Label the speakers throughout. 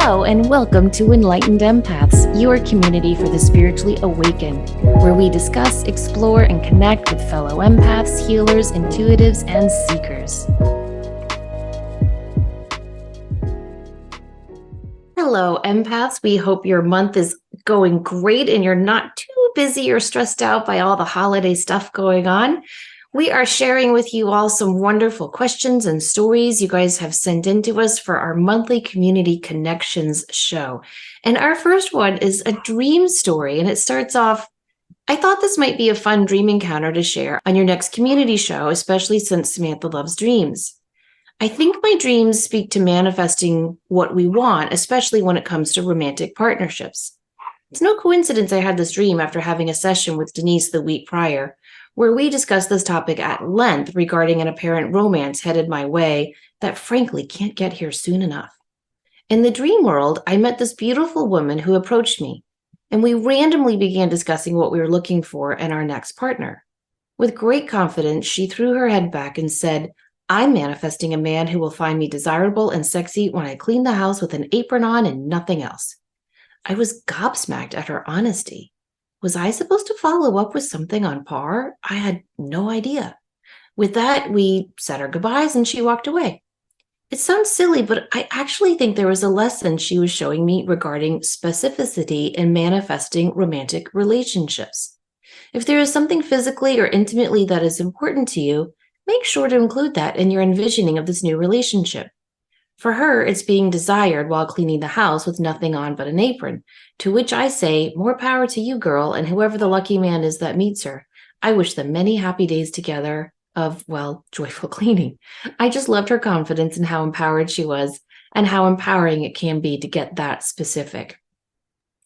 Speaker 1: Hello, and welcome to Enlightened Empaths, your community for the spiritually awakened, where we discuss, explore, and connect with fellow empaths, healers, intuitives, and seekers. Hello, empaths. We hope your month is going great and you're not too busy or stressed out by all the holiday stuff going on. We are sharing with you all some wonderful questions and stories you guys have sent in to us for our monthly Community Connections show. And our first one is a dream story, and it starts off, I thought this might be a fun dream encounter to share on your next community show, especially since Samantha loves dreams. I think my dreams speak to manifesting what we want, especially when it comes to romantic partnerships. It's no coincidence I had this dream after having a session with Denise the week prior, where we discussed this topic at length regarding an apparent romance headed my way that frankly can't get here soon enough. In the dream world, I met this beautiful woman who approached me, and we randomly began discussing what we were looking for in our next partner. With great confidence, she threw her head back and said, I'm manifesting a man who will find me desirable and sexy when I clean the house with an apron on and nothing else. I was gobsmacked at her honesty. Was I supposed to follow up with something on par? I had no idea. With that, we said our goodbyes and she walked away. It sounds silly, but I actually think there was a lesson she was showing me regarding specificity in manifesting romantic relationships. If there is something physically or intimately that is important to you, make sure to include that in your envisioning of this new relationship. For her, it's being desired while cleaning the house with nothing on but an apron, to which I say, more power to you, girl, and whoever the lucky man is that meets her. I wish them many happy days together of, well, joyful cleaning. I just loved her confidence in how empowered she was and how empowering it can be to get that specific.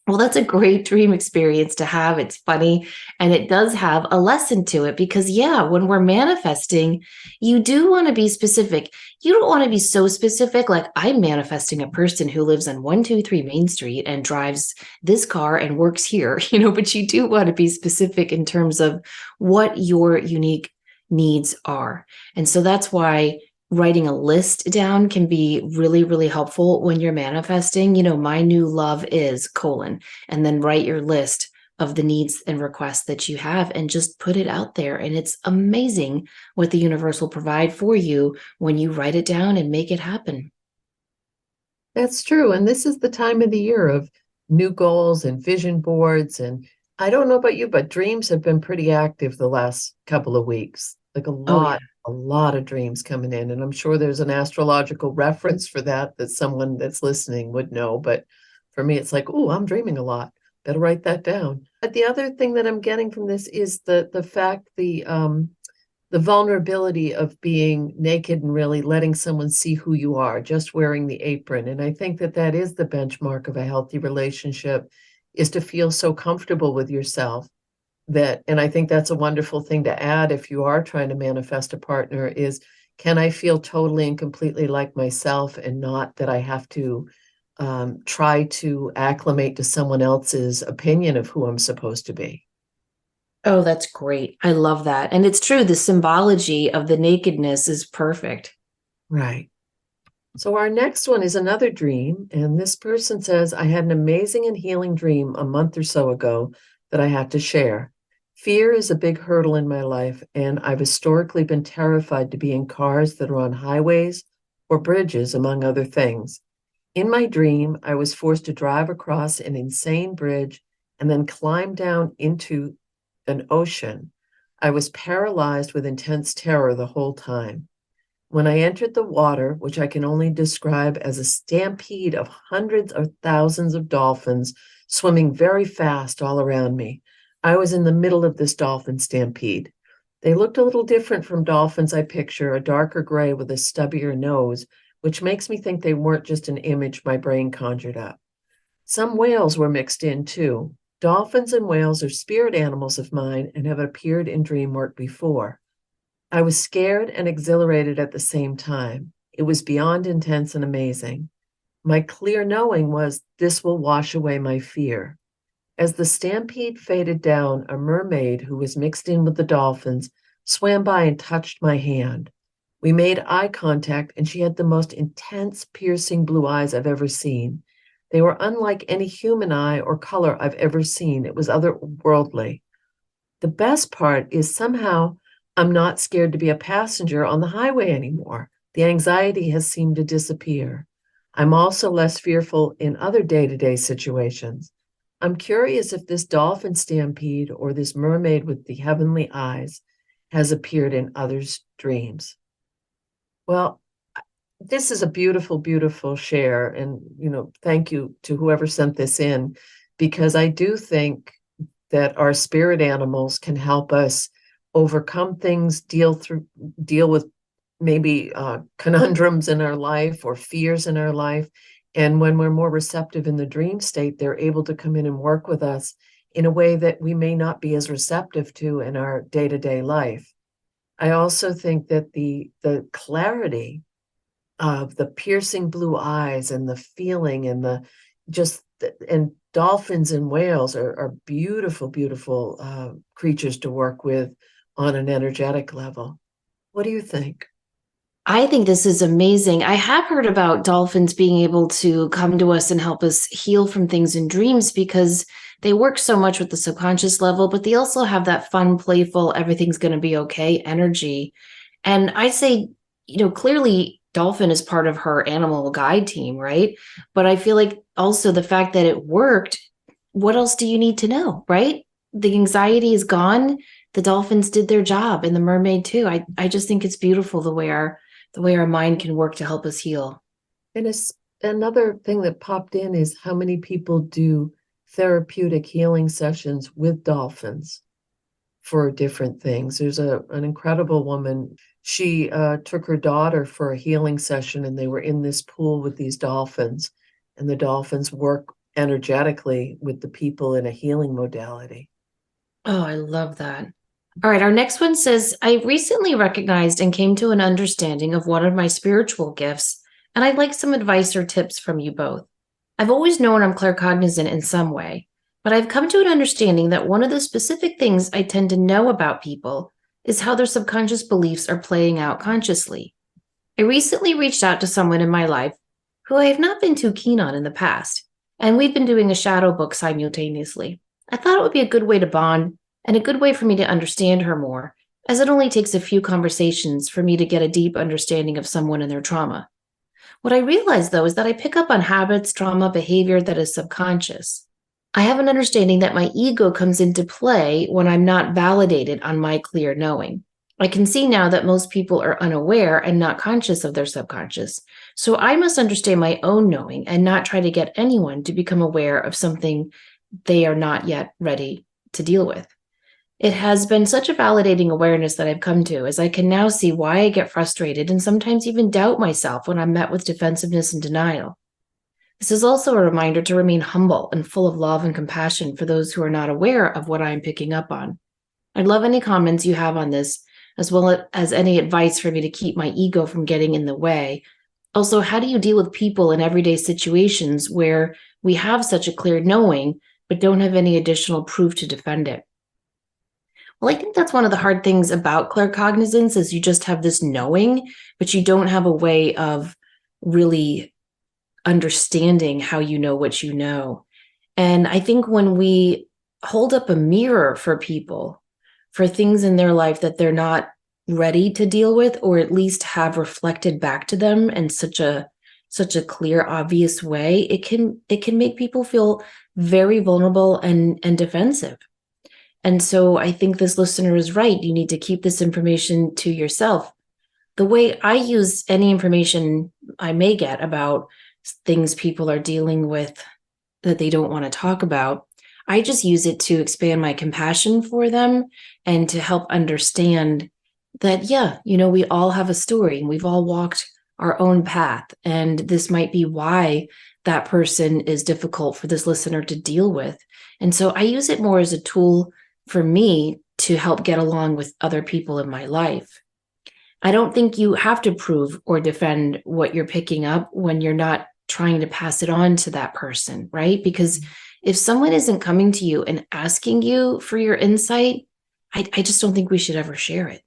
Speaker 1: Well, that's a great dream experience to have. It's funny, and it does have a lesson to it because, yeah, when we're manifesting, you do want to be specific. You don't want to be so specific, like I'm manifesting a person who lives on 123 Main Street and drives this car and works here, but you do want to be specific in terms of what your unique needs are. And so that's why writing a list down can be really, really helpful when you're manifesting. My new love is : and then write your list of the needs and requests that you have and just put it out there. And it's amazing what the universe will provide for you when you write it down and make it happen.
Speaker 2: That's true. And this is the time of the year of new goals and vision boards. And I don't know about you, but dreams have been pretty active the last couple of weeks. Like a lot of dreams coming in. And I'm sure there's an astrological reference for that someone that's listening would know. But for me, it's like, oh, I'm dreaming a lot. Better write that down. But the other thing that I'm getting from this is the fact, the vulnerability of being naked and really letting someone see who you are, just wearing the apron. And I think that is the benchmark of a healthy relationship, is to feel so comfortable with yourself. And I think that's a wonderful thing to add if you are trying to manifest a partner is, can I feel totally and completely like myself and not that I have to try to acclimate to someone else's opinion of who I'm supposed to be?
Speaker 1: Oh, that's great. I love that. And it's true. The symbology of the nakedness is perfect.
Speaker 2: Right. So our next one is another dream. And this person says, I had an amazing and healing dream a month or so ago that I have to share. Fear is a big hurdle in my life, and I've historically been terrified to be in cars that are on highways or bridges, among other things. In my dream, I was forced to drive across an insane bridge and then climb down into an ocean. I was paralyzed with intense terror the whole time. When I entered the water, which I can only describe as a stampede of hundreds of thousands of dolphins swimming very fast all around me, I was in the middle of this dolphin stampede. They looked a little different from dolphins I picture, a darker gray with a stubbier nose, which makes me think they weren't just an image my brain conjured up. Some whales were mixed in too. Dolphins and whales are spirit animals of mine and have appeared in dream work before. I was scared and exhilarated at the same time. It was beyond intense and amazing. My clear knowing was this will wash away my fear. As the stampede faded down, a mermaid who was mixed in with the dolphins swam by and touched my hand. We made eye contact, and she had the most intense, piercing blue eyes I've ever seen. They were unlike any human eye or color I've ever seen. It was otherworldly. The best part is somehow I'm not scared to be a passenger on the highway anymore. The anxiety has seemed to disappear. I'm also less fearful in other day-to-day situations. I'm curious if this dolphin stampede or this mermaid with the heavenly eyes has appeared in others' dreams. Well, this is a beautiful, beautiful share. And, thank you to whoever sent this in, because I do think that our spirit animals can help us overcome things, deal with maybe conundrums in our life or fears in our life. And when we're more receptive in the dream state, they're able to come in and work with us in a way that we may not be as receptive to in our day-to-day life. I also think that the clarity of the piercing blue eyes and the feeling and and dolphins and whales are beautiful, beautiful creatures to work with on an energetic level. What do you think?
Speaker 1: I think this is amazing. I have heard about dolphins being able to come to us and help us heal from things in dreams because they work so much with the subconscious level, but they also have that fun, playful, everything's going to be okay energy. And I say, clearly dolphin is part of her animal guide team, right? But I feel like also the fact that it worked, what else do you need to know, right? The anxiety is gone. The dolphins did their job and the mermaid too. I just think it's beautiful the way our mind can work to help us heal.
Speaker 2: And another thing that popped in is how many people do therapeutic healing sessions with dolphins for different things. There's an incredible woman. She took her daughter for a healing session, and they were in this pool with these dolphins, and the dolphins work energetically with the people in a healing modality.
Speaker 1: Oh, I love that. All right, our next one says, I recently recognized and came to an understanding of one of my spiritual gifts, and I'd like some advice or tips from you both. I've always known I'm claircognizant in some way, but I've come to an understanding that one of the specific things I tend to know about people is how their subconscious beliefs are playing out consciously. I recently reached out to someone in my life who I have not been too keen on in the past, and we've been doing a shadow book simultaneously. I thought it would be a good way to bond and a good way for me to understand her more, as it only takes a few conversations for me to get a deep understanding of someone and their trauma. What I realized, though, is that I pick up on habits, trauma, behavior that is subconscious. I have an understanding that my ego comes into play when I'm not validated on my clear knowing. I can see now that most people are unaware and not conscious of their subconscious. So I must understand my own knowing and not try to get anyone to become aware of something they are not yet ready to deal with. It has been such a validating awareness that I've come to, as I can now see why I get frustrated and sometimes even doubt myself when I'm met with defensiveness and denial. This is also a reminder to remain humble and full of love and compassion for those who are not aware of what I'm picking up on. I'd love any comments you have on this, as well as any advice for me to keep my ego from getting in the way. Also, how do you deal with people in everyday situations where we have such a clear knowing, but don't have any additional proof to defend it? Well, I think that's one of the hard things about claircognizance is you just have this knowing, but you don't have a way of really understanding how you know what you know. And I think when we hold up a mirror for people, for things in their life that they're not ready to deal with, or at least have reflected back to them in such a clear, obvious way, it can make people feel very vulnerable and defensive. And so I think this listener is right. You need to keep this information to yourself. The way I use any information I may get about things people are dealing with that they don't want to talk about, I just use it to expand my compassion for them and to help understand that, yeah, we all have a story and we've all walked our own path. And this might be why that person is difficult for this listener to deal with. And so I use it more as a tool for me to help get along with other people in my life. I don't think you have to prove or defend what you're picking up when you're not trying to pass it on to that person, right? Because if someone isn't coming to you and asking you for your insight, I just don't think we should ever share it.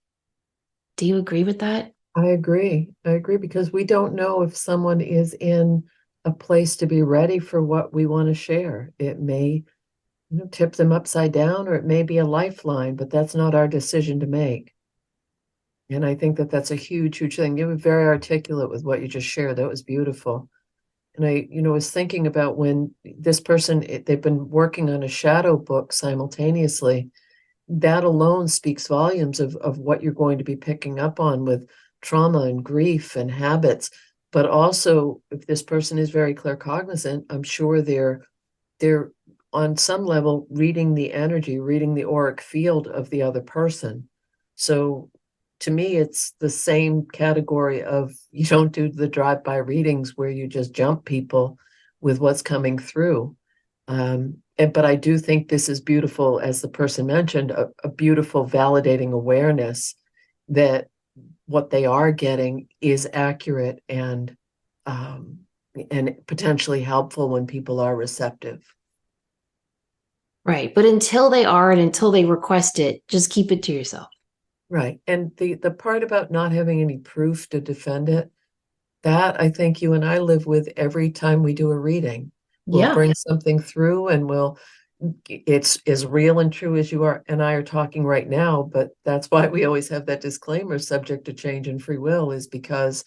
Speaker 1: Do you agree with that?
Speaker 2: I agree. I agree because we don't know if someone is in a place to be ready for what we want to share. It may tip them upside down, or it may be a lifeline, but that's not our decision to make. And I think that that's a huge, huge thing. You were very articulate with what you just shared. That was beautiful. And I, was thinking about when this person, they've been working on a shadow book simultaneously. That alone speaks volumes of what you're going to be picking up on with trauma and grief and habits. But also, if this person is very claircognizant, I'm sure they're on some level reading the energy, reading the auric field of the other person. So to me, it's the same category of, you don't do the drive-by readings where you just jump people with what's coming through. But I do think this is beautiful, as the person mentioned, a beautiful validating awareness that what they are getting is accurate and potentially helpful when people are receptive.
Speaker 1: Right. But until they are, and until they request it, just keep it to yourself.
Speaker 2: Right. And the part about not having any proof to defend it, that I think you and I live with every time we do a reading. We'll bring something through, and it's as real and true as you are and I are talking right now. But that's why we always have that disclaimer, subject to change and free will, is because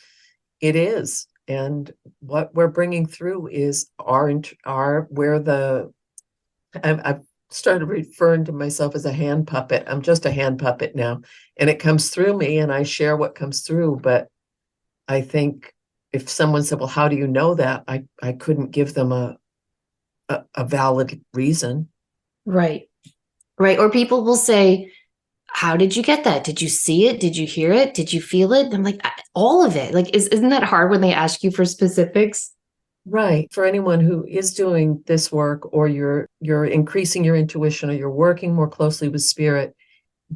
Speaker 2: it is. And what we're bringing through is I've started referring to myself as a hand puppet. I'm just a hand puppet now, and it comes through me and I share what comes through. But I think if someone said, well, how do you know that? I couldn't give them a valid reason.
Speaker 1: Right. Right. Or people will say, how did you get that? Did you see it? Did you hear it? Did you feel it? I'm like, all of it. Like, isn't that hard when they ask you for specifics?
Speaker 2: Right. For anyone who is doing this work, or you're increasing your intuition, or you're working more closely with spirit,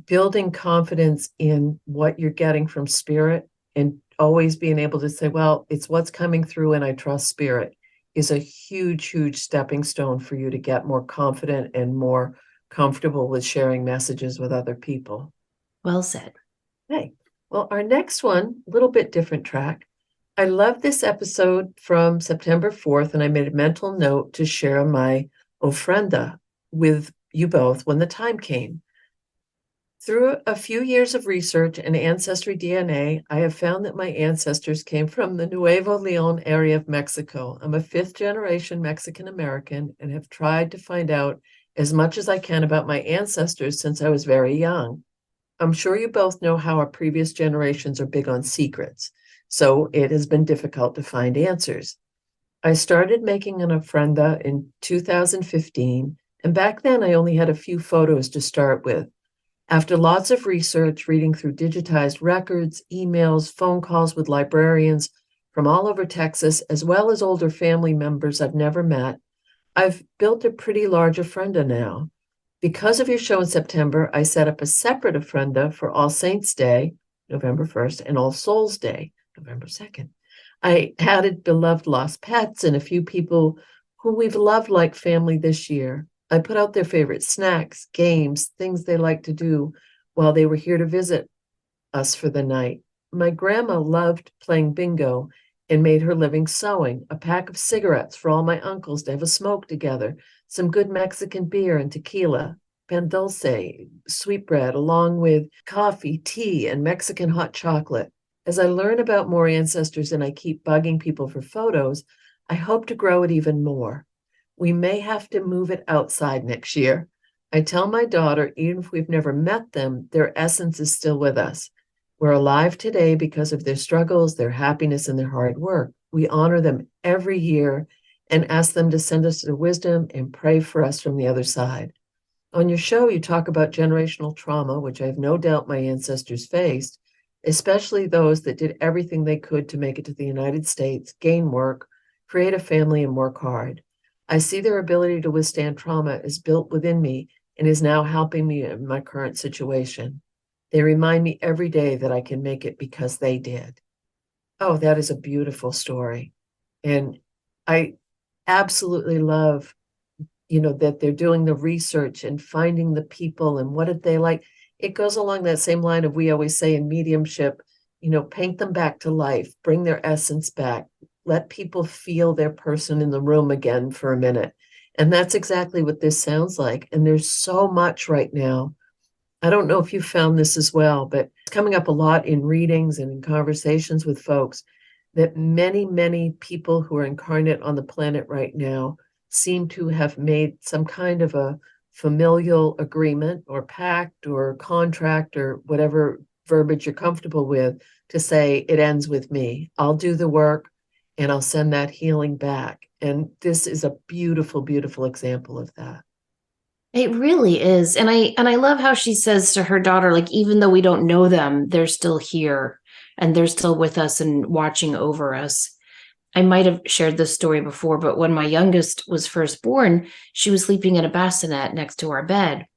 Speaker 2: building confidence in what you're getting from spirit, and always being able to say, well, it's what's coming through and I trust spirit, is a huge, huge stepping stone for you to get more confident and more comfortable with sharing messages with other people.
Speaker 1: Well said.
Speaker 2: Hey, well, our next one, a little bit different track. I love this episode from September 4th, and I made a mental note to share my ofrenda with you both when the time came. Through a few years of research and ancestry DNA, I have found that my ancestors came from the Nuevo Leon area of Mexico. I'm a fifth-generation Mexican-American and have tried to find out as much as I can about my ancestors since I was very young. I'm sure you both know how our previous generations are big on secrets, so it has been difficult to find answers. I started making an ofrenda in 2015, and back then I only had a few photos to start with. After lots of research, reading through digitized records, emails, phone calls with librarians from all over Texas, as well as older family members I've never met, I've built a pretty large ofrenda now. Because of your show in September, I set up a separate ofrenda for All Saints Day, November 1st, and All Souls Day, November 2nd. I added beloved lost pets and a few people who we've loved like family this year. I put out their favorite snacks, games, things they like to do while they were here to visit us for the night. My grandma loved playing bingo and made her living sewing, a pack of cigarettes for all my uncles to have a smoke together, some good Mexican beer and tequila, pan dulce, sweetbread, along with coffee, tea, and Mexican hot chocolate. As I learn about more ancestors and I keep bugging people for photos, I hope to grow it even more. We may have to move it outside next year. I tell my daughter, even if we've never met them, their essence is still with us. We're alive today because of their struggles, their happiness, and their hard work. We honor them every year and ask them to send us their wisdom and pray for us from the other side. On your show, you talk about generational trauma, which I have no doubt my ancestors faced, especially those that did everything they could to make it to the United States, gain work, create a family, and work hard. I see their ability to withstand trauma is built within me and is now helping me in my current situation. They remind me every day that I can make it because they did. Oh, that is a beautiful story. And I absolutely love, that they're doing the research and finding the people and what did they like. It goes along that same line of, we always say in mediumship, paint them back to life, bring their essence back, let people feel their person in the room again for a minute. And that's exactly what this sounds like. And there's so much right now. I don't know if you found this as well, but it's coming up a lot in readings and in conversations with folks that many, many people who are incarnate on the planet right now seem to have made some kind of a familial agreement or pact or contract or whatever verbiage you're comfortable with to say it ends with me. I'll do the work and I'll send that healing back. And this is a beautiful, beautiful example of that.
Speaker 1: It really is. And I love how she says to her daughter, like, even though we don't know them, they're still here and they're still with us and watching over us. I might have shared this story before, but when my youngest was first born, she was sleeping in a bassinet next to our bed.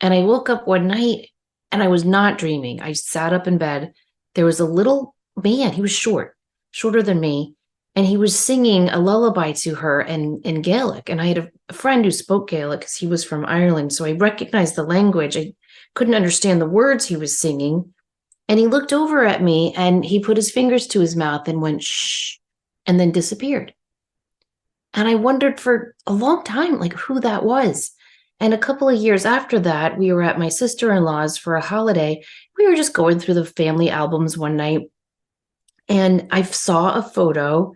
Speaker 1: And I woke up one night and I was not dreaming. I sat up in bed. There was a little man. He was shorter than me. And he was singing a lullaby to her in Gaelic. And I had a friend who spoke Gaelic because he was from Ireland. So I recognized the language. I couldn't understand the words he was singing. And he looked over at me and he put his fingers to his mouth and went, shh, and then disappeared. And I wondered for a long time, like, who that was. And a couple of years after that, we were at my sister-in-law's for a holiday. We were just going through the family albums one night. And I saw a photo,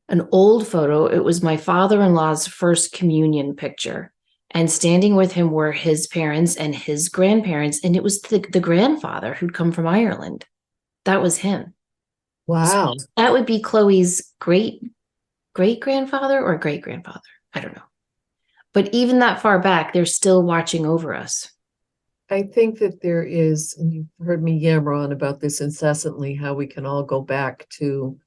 Speaker 1: an old photo. It was my father-in-law's first communion picture. And standing with him were his parents and his grandparents. And it was the grandfather who'd come from Ireland. That was him.
Speaker 2: Wow.
Speaker 1: So that would be Chloe's great-grandfather or great-grandfather. I don't know. But even that far back, they're still watching over us.
Speaker 2: I think that there is, and you've heard me yammer on about this incessantly, how we can all go back to,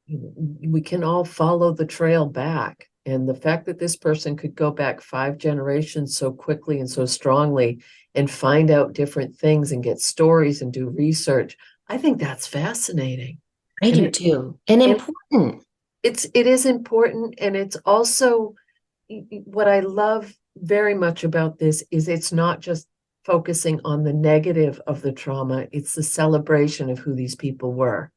Speaker 2: we can all follow the trail back. And the fact that this person could go back 5 generations so quickly and so strongly and find out different things and get stories and do research, I think that's fascinating.
Speaker 1: I do too. And important.
Speaker 2: It is important. And it's also what I love very much about this is it's not just focusing on the negative of the trauma, it's the celebration of who these people were.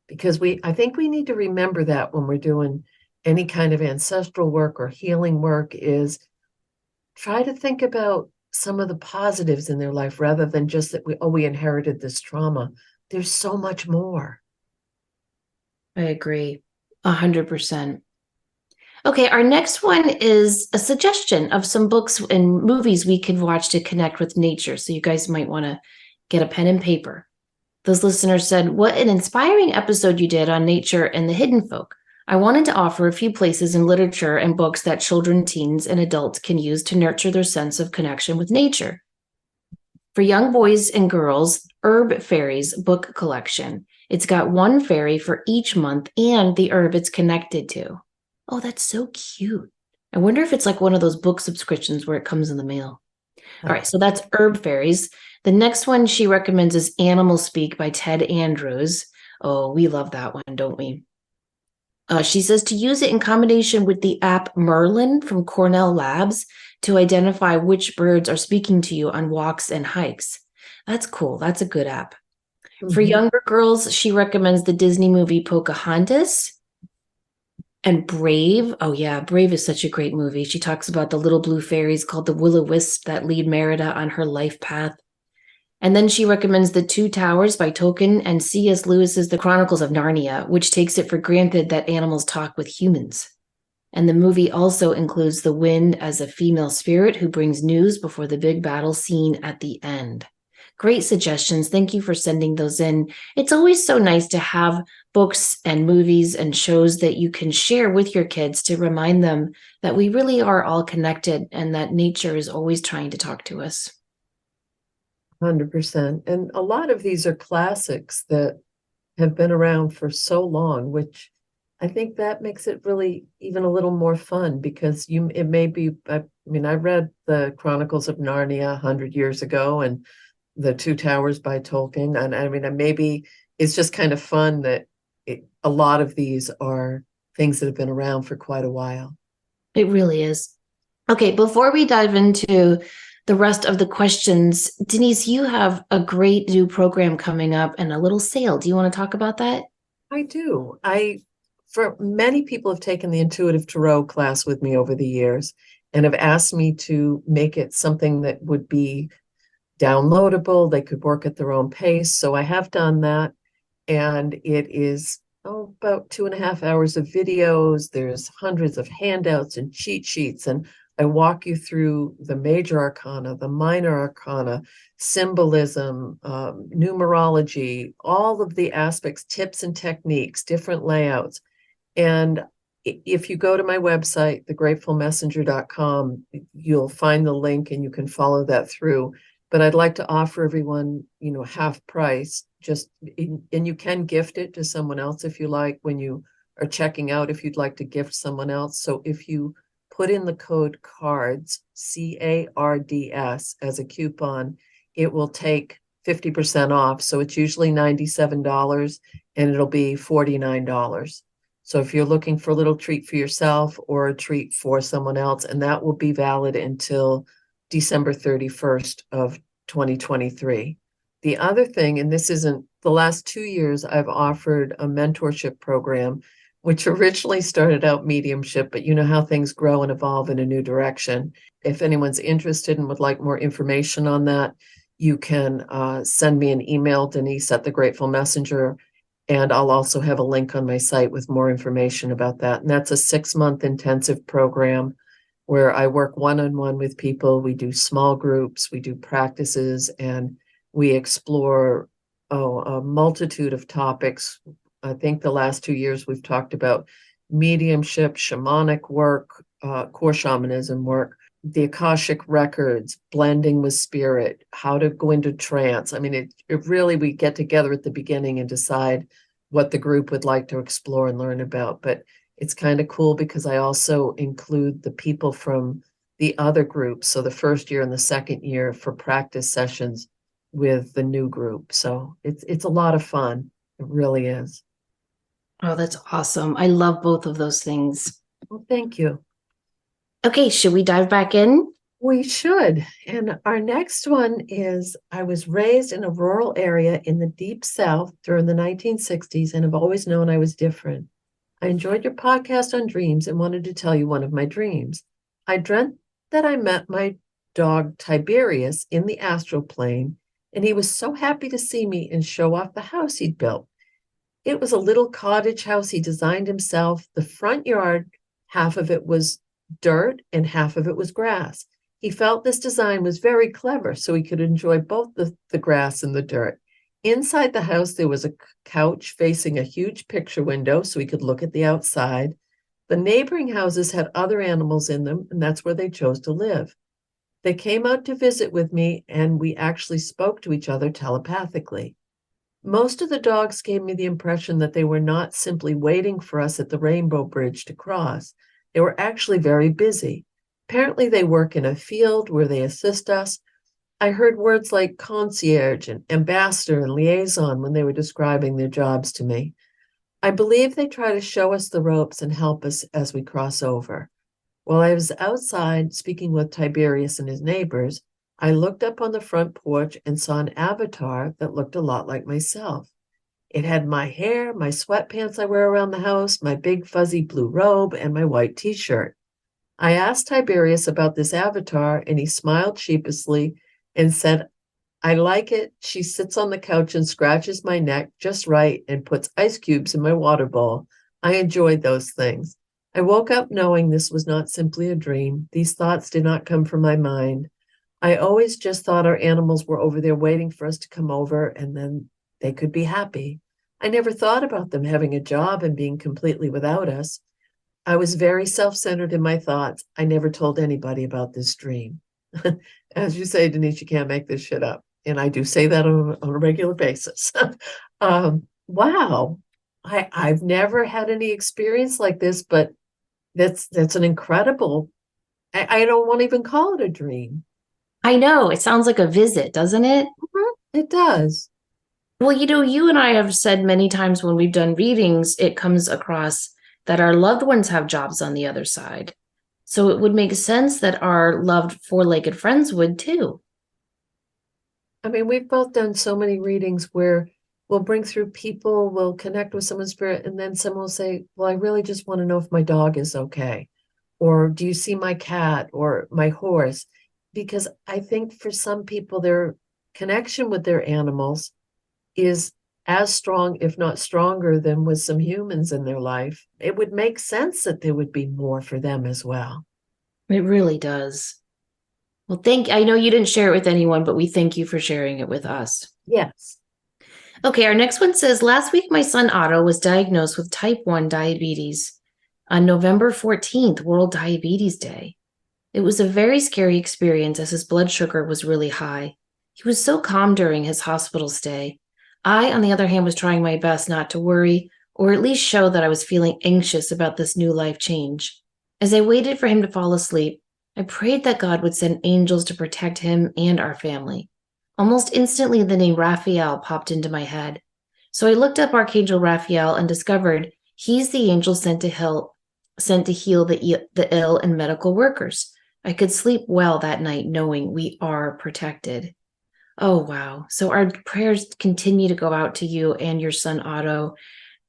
Speaker 2: Because I think we need to remember that when we're doing any kind of ancestral work or healing work, is try to think about some of the positives in their life rather than just that we inherited this trauma. There's so much more.
Speaker 1: I agree 100%. Okay, our next one is a suggestion of some books and movies we could watch to connect with nature. So you guys might want to get a pen and paper. Those listeners said, what an inspiring episode you did on nature and the hidden folk. I wanted to offer a few places in literature and books that children, teens, and adults can use to nurture their sense of connection with nature. For young boys and girls, Herb Fairies book collection. It's got one fairy for each month and the herb it's connected to. Oh, that's so cute. I wonder if it's like one of those book subscriptions where it comes in the mail. All right, so that's Herb Fairies. The next one she recommends is Animal Speak by Ted Andrews. Oh, we love that one, don't we? She says to use it in combination with the app Merlin from Cornell Labs to identify which birds are speaking to you on walks and hikes. That's cool. That's a good app. Mm-hmm. For younger girls, she recommends the Disney movie Pocahontas and Brave. Oh, yeah, Brave is such a great movie. She talks about the little blue fairies called the Will-O-Wisp that lead Merida on her life path. And then she recommends The Two Towers by Tolkien and C.S. Lewis's The Chronicles of Narnia, which takes it for granted that animals talk with humans. And the movie also includes the wind as a female spirit who brings news before the big battle scene at the end. Great suggestions. Thank you for sending those in. It's always so nice to have books and movies and shows that you can share with your kids to remind them that we really are all connected and that nature is always trying to talk to us.
Speaker 2: 100%. And a lot of these are classics that have been around for so long, which I think that makes it really even a little more fun because it may be, I read the Chronicles of Narnia 100 years ago and the Two Towers by Tolkien. And maybe it's just kind of fun that a lot of these are things that have been around for quite a while.
Speaker 1: It really is. Okay, before we dive into the rest of the questions, Denise, you have a great new program coming up and a little sale. Do you want to talk about that?
Speaker 2: I do. I for many people have taken the intuitive tarot class with me over the years and have asked me to make it something that would be downloadable. They could work at their own pace. So I have done that. And it is about 2.5 hours of videos. There's hundreds of handouts and cheat sheets. And I walk you through the major arcana, the minor arcana, symbolism, numerology, all of the aspects, tips and techniques, different layouts. And if you go to my website, thegratefulmessenger.com, you'll find the link and you can follow that through. But I'd like to offer everyone, half price, and you can gift it to someone else if you like when you are checking out, if you'd like to gift someone else. So if you put in the code CARDS, CARDS, as a coupon, it will take 50% off. So it's usually $97 and it'll be $49. So if you're looking for a little treat for yourself or a treat for someone else, and that will be valid until December 31st of 2023. The other thing, and this isn't the last 2 years, I've offered a mentorship program, which originally started out mediumship, but you know how things grow and evolve in a new direction. If anyone's interested and would like more information on that, you can send me an email, Denise at The Grateful Messenger, and I'll also have a link on my site with more information about that. And that's a 6-month intensive program where I work one-on-one with people. We do small groups, we do practices, and we explore a multitude of topics. I think the last 2 years we've talked about mediumship, shamanic work, core shamanism work, the Akashic records, blending with spirit, how to go into trance. I mean, it really, we get together at the beginning and decide what the group would like to explore and learn about. But it's kind of cool because I also include the people from the other groups. So the first year and the second year for practice sessions with the new group. So it's a lot of fun. It really is.
Speaker 1: Oh, that's awesome. I love both of those things.
Speaker 2: Well, thank you.
Speaker 1: Okay, should we dive back in?
Speaker 2: We should. And our next one is, I was raised in a rural area in the deep South during the 1960s and have always known I was different. I enjoyed your podcast on dreams and wanted to tell you one of my dreams. I dreamt that I met my dog Tiberius in the astral plane, and he was so happy to see me and show off the house he'd built. It was a little cottage house he designed himself. The front yard, half of it was dirt and half of it was grass. He felt this design was very clever, so he could enjoy both the grass and the dirt. Inside the house, there was a couch facing a huge picture window so he could look at the outside. The neighboring houses had other animals in them, and that's where they chose to live. They came out to visit with me, and we actually spoke to each other telepathically. Most of the dogs gave me the impression that they were not simply waiting for us at the Rainbow Bridge to cross. They were actually very busy. Apparently, they work in a field where they assist us. I heard words like concierge and ambassador and liaison when they were describing their jobs to me. I believe they try to show us the ropes and help us as we cross over. While I was outside speaking with Tiberius and his neighbors, I looked up on the front porch and saw an avatar that looked a lot like myself. It had my hair, my sweatpants I wear around the house, my big fuzzy blue robe, and my white t-shirt. I asked Tiberius about this avatar, and he smiled sheepishly and said, I like it. She sits on the couch and scratches my neck just right and puts ice cubes in my water bowl. I enjoyed those things. I woke up knowing this was not simply a dream. These thoughts did not come from my mind. I always just thought our animals were over there waiting for us to come over and then they could be happy. I never thought about them having a job and being completely without us. I was very self-centered in my thoughts. I never told anybody about this dream. As you say, Denise, you can't make this shit up. And I do say that on a regular basis. Wow. I've never had any experience like this, but that's an incredible, I don't want to even call it a dream.
Speaker 1: I know. It sounds like a visit, doesn't it?
Speaker 2: It does.
Speaker 1: Well, you and I have said many times when we've done readings, it comes across that our loved ones have jobs on the other side. So it would make sense that our loved four-legged friends would too.
Speaker 2: I mean, we've both done so many readings where we'll bring through people, we'll connect with someone's spirit, and then someone will say, well, I really just want to know if my dog is okay. Or do you see my cat or my horse? Because I think for some people, their connection with their animals is as strong, if not stronger, than with some humans in their life. It would make sense that there would be more for them as well.
Speaker 1: It really does. Well, I know you didn't share it with anyone, but we thank you for sharing it with us.
Speaker 2: Yes.
Speaker 1: Okay, our next one says last week my son Otto was diagnosed with type 1 diabetes on November 14th, World Diabetes Day. It was a very scary experience as his blood sugar was really high. He was so calm during his hospital stay. I, on the other hand, was trying my best not to worry or at least show that I was feeling anxious about this new life change. As I waited for him to fall asleep, I prayed that God would send angels to protect him and our family. Almost instantly, the name Raphael popped into my head. So I looked up Archangel Raphael and discovered he's the angel sent to heal the ill and medical workers. I could sleep well that night knowing we are protected. Oh, wow. So our prayers continue to go out to you and your son, Otto.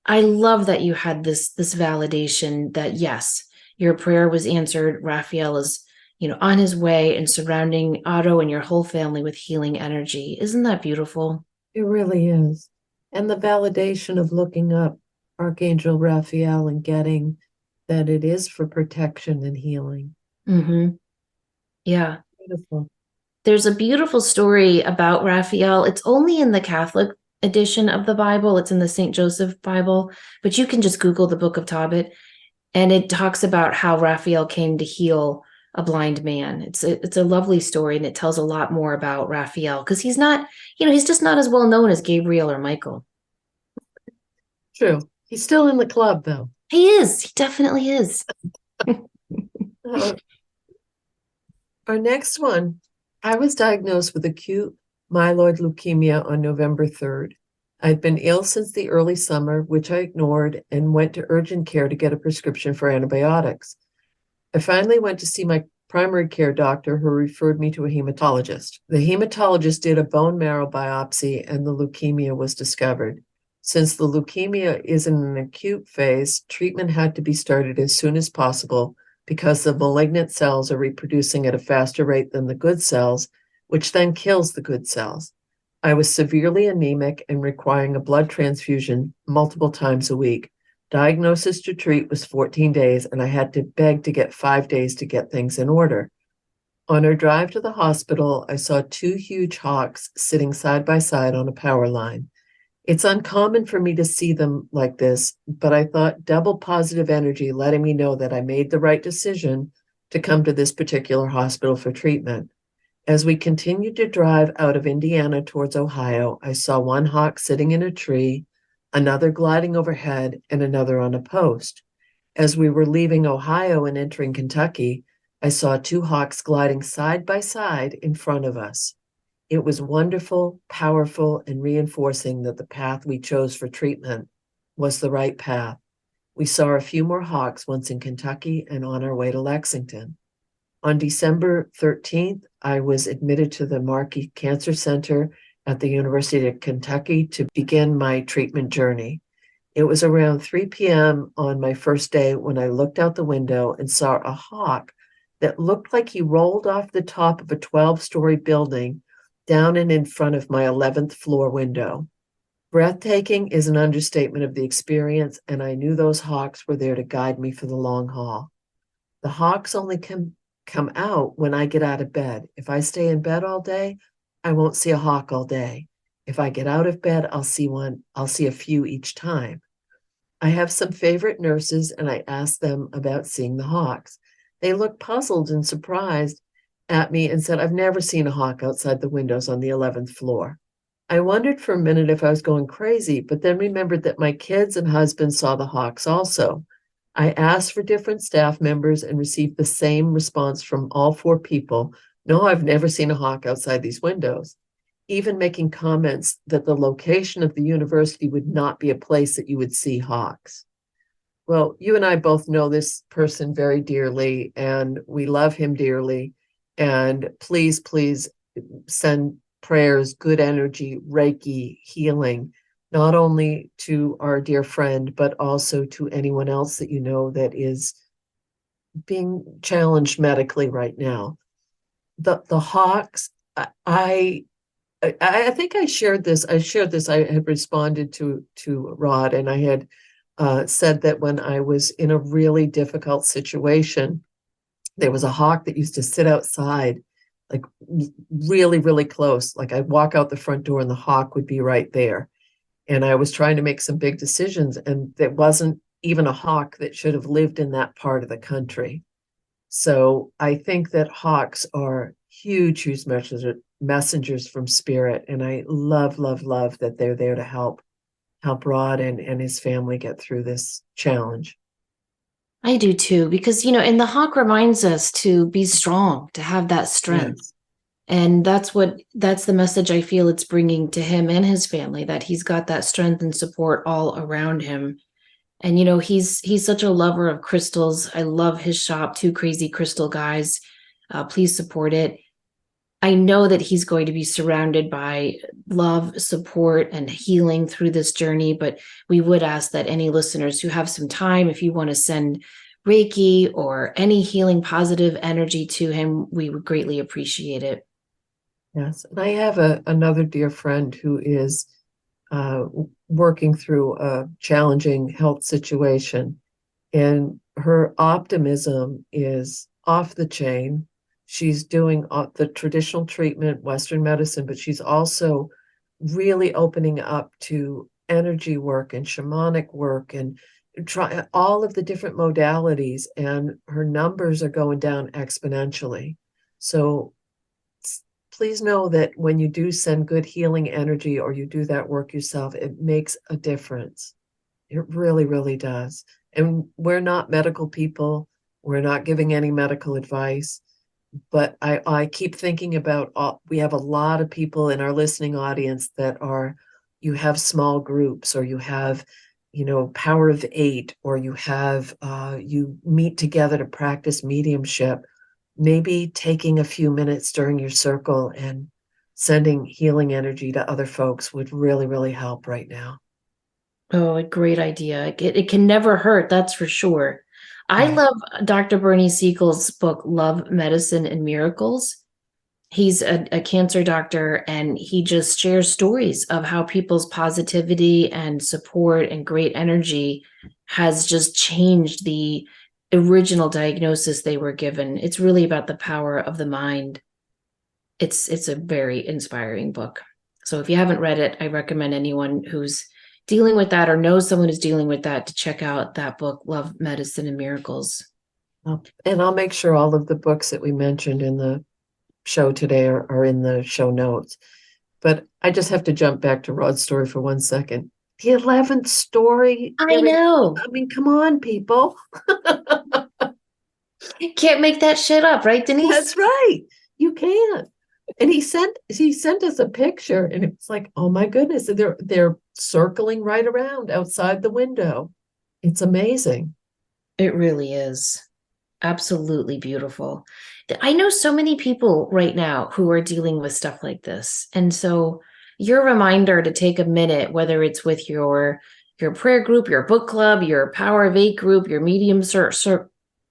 Speaker 1: I love that you had this validation that, yes, your prayer was answered. Raphael is, on his way and surrounding Otto and your whole family with healing energy. Isn't that beautiful?
Speaker 2: It really is. And the validation of looking up Archangel Raphael and getting that it is for protection and healing.
Speaker 1: Mm-hmm. Yeah.
Speaker 2: Beautiful.
Speaker 1: There's a beautiful story about Raphael. It's only in the Catholic edition of the Bible. It's in the St. Joseph Bible, but you can just Google the Book of Tobit, and it talks about how Raphael came to heal a blind man. It's a lovely story, and it tells a lot more about Raphael because he's not, he's just not as well known as Gabriel or Michael.
Speaker 2: True. He's still in the club, though.
Speaker 1: He is. He definitely is.
Speaker 2: Our next one, I was diagnosed with acute myeloid leukemia on November 3rd. I'd been ill since the early summer, which I ignored and went to urgent care to get a prescription for antibiotics. I finally went to see my primary care doctor, who referred me to a hematologist. The hematologist did a bone marrow biopsy and the leukemia was discovered. Since the leukemia is in an acute phase, treatment had to be started as soon as possible because the malignant cells are reproducing at a faster rate than the good cells, which then kills the good cells. I was severely anemic and requiring a blood transfusion multiple times a week. Diagnosis to treat was 14 days, and I had to beg to get 5 days to get things in order. On our drive to the hospital, I saw 2 huge hawks sitting side by side on a power line. It's uncommon for me to see them like this, but I thought double positive energy letting me know that I made the right decision to come to this particular hospital for treatment. As we continued to drive out of Indiana towards Ohio, I saw one hawk sitting in a tree, another gliding overhead, and another on a post. As we were leaving Ohio and entering Kentucky, I saw 2 hawks gliding side by side in front of us. It was wonderful, powerful, and reinforcing that the path we chose for treatment was the right path. We saw a few more hawks once in Kentucky and on our way to Lexington. On December 13th, I was admitted to the Markey Cancer Center at the University of Kentucky to begin my treatment journey. It was around 3 p.m. on my first day when I looked out the window and saw a hawk that looked like he rolled off the top of a 12-story building down and in front of my 11th floor window. Breathtaking is an understatement of the experience, and I knew those hawks were there to guide me for the long haul. The hawks only come out when I get out of bed. If I stay in bed all day, I won't see a hawk all day. If I get out of bed, I'll see a few each time. I have some favorite nurses, and I asked them about seeing the hawks. They looked puzzled and surprised at me and said, I've never seen a hawk outside the windows on the 11th floor. I wondered for a minute if I was going crazy, but then remembered that my kids and husband saw the hawks also. I asked for different staff members and received the same response from all 4 people. No, I've never seen a hawk outside these windows. Even making comments that the location of the university would not be a place that you would see hawks. Well, you and I both know this person very dearly, and we love him dearly. And please send prayers, good energy, Reiki, healing, not only to our dear friend, but also to anyone else that you know that is being challenged medically right now. The hawks, I I think I shared this. I had responded to Rod, and I had said that when I was in a really difficult situation, there was a hawk that used to sit outside, like really, really close. Like I'd walk out the front door, and the hawk would be right there. And I was trying to make some big decisions, and there wasn't even a hawk that should have lived in that part of the country. So I think that hawks are huge, huge messengers from spirit. And I love, love, love that they're there to help Rod and his family get through this challenge.
Speaker 1: I do too, because, and the hawk reminds us to be strong, to have that strength.
Speaker 2: Yes.
Speaker 1: And that's the message I feel it's bringing to him and his family, that he's got that strength and support all around him. And he's such a lover of crystals. I love his shop, Two Crazy Crystal Guys. Please support it. I know that he's going to be surrounded by love, support, and healing through this journey. But we would ask that any listeners who have some time, if you want to send Reiki or any healing positive energy to him, we would greatly appreciate it.
Speaker 2: Yes. And I have another dear friend who is uh, working through a challenging health situation, and her optimism is off the chain. She's doing the traditional treatment, Western medicine, but she's also really opening up to energy work and shamanic work and try all of the different modalities, and her numbers are going down exponentially. So please know that when you do send good healing energy or you do that work yourself, it makes a difference. It really, really does. And we're not medical people. We're not giving any medical advice. But I keep thinking about we have a lot of people in our listening audience that are, you have small groups, or you have, power of eight, or you have, you meet together to practice mediumship. Maybe taking a few minutes during your circle and sending healing energy to other folks would really, really help right now.
Speaker 1: Oh, a great idea. It can never hurt, that's for sure. I
Speaker 2: Right.
Speaker 1: love Dr. Bernie Siegel's book, Love, Medicine, and Miracles. He's a cancer doctor, and he just shares stories of how people's positivity and support and great energy has just changed the original diagnosis they were given. It's really about the power of the mind. It's a very inspiring book. So if you haven't read it, I recommend anyone who's dealing with that or knows someone who's dealing with that to check out that book, Love, Medicine, and Miracles.
Speaker 2: And I'll make sure all of the books that we mentioned in the show today are in the show notes. But I just have to jump back to Rod's story for 1 second. The 11th story.
Speaker 1: I know.
Speaker 2: I mean, come on, people.
Speaker 1: Can't make that shit up, right, Denise?
Speaker 2: That's right. You can't. And he sent us a picture, and it's like, oh my goodness, they're circling right around outside the window. It's amazing.
Speaker 1: It really is. Absolutely beautiful. I know so many people right now who are dealing with stuff like this. And so your reminder to take a minute, whether it's with your prayer group, your book club, your Power of Eight group, your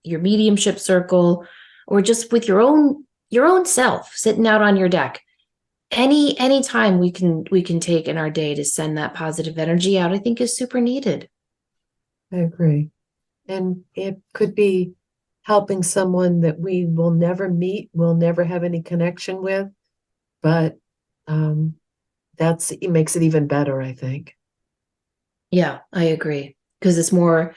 Speaker 1: your mediumship circle, or just with your own self sitting out on your deck. Any time we can take in our day to send that positive energy out, I think is super needed.
Speaker 2: I agree. And it could be helping someone that we will never meet, will never have any connection with, but um, it makes it even better, I think.
Speaker 1: Yeah, I agree. Because it's more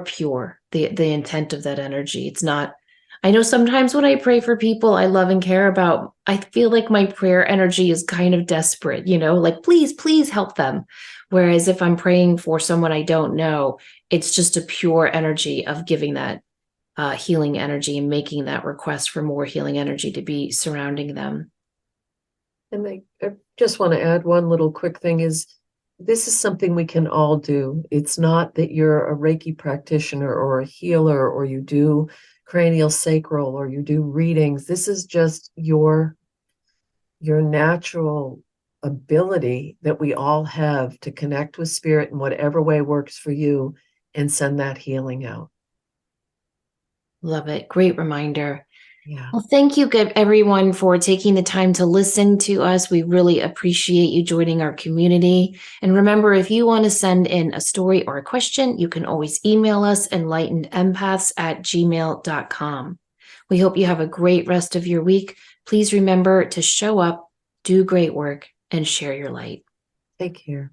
Speaker 1: pure, the intent of that energy. It's not, I know sometimes when I pray for people I love and care about, I feel like my prayer energy is kind of desperate, like please, please help them. Whereas if I'm praying for someone I don't know, it's just a pure energy of giving that healing energy and making that request for more healing energy to be surrounding them.
Speaker 2: And I just want to add one little quick thing is this is something we can all do. It's not that you're a Reiki practitioner or a healer or you do cranial sacral or you do readings. This is just your natural ability that we all have to connect with spirit in whatever way works for you and send that healing out.
Speaker 1: Love it. Great reminder.
Speaker 2: Yeah.
Speaker 1: Well, thank you, everyone, for taking the time to listen to us. We really appreciate you joining our community. And remember, if you want to send in a story or a question, you can always email us enlightenedempaths@gmail.com. We hope you have a great rest of your week. Please remember to show up, do great work, and share your light.
Speaker 2: Take care.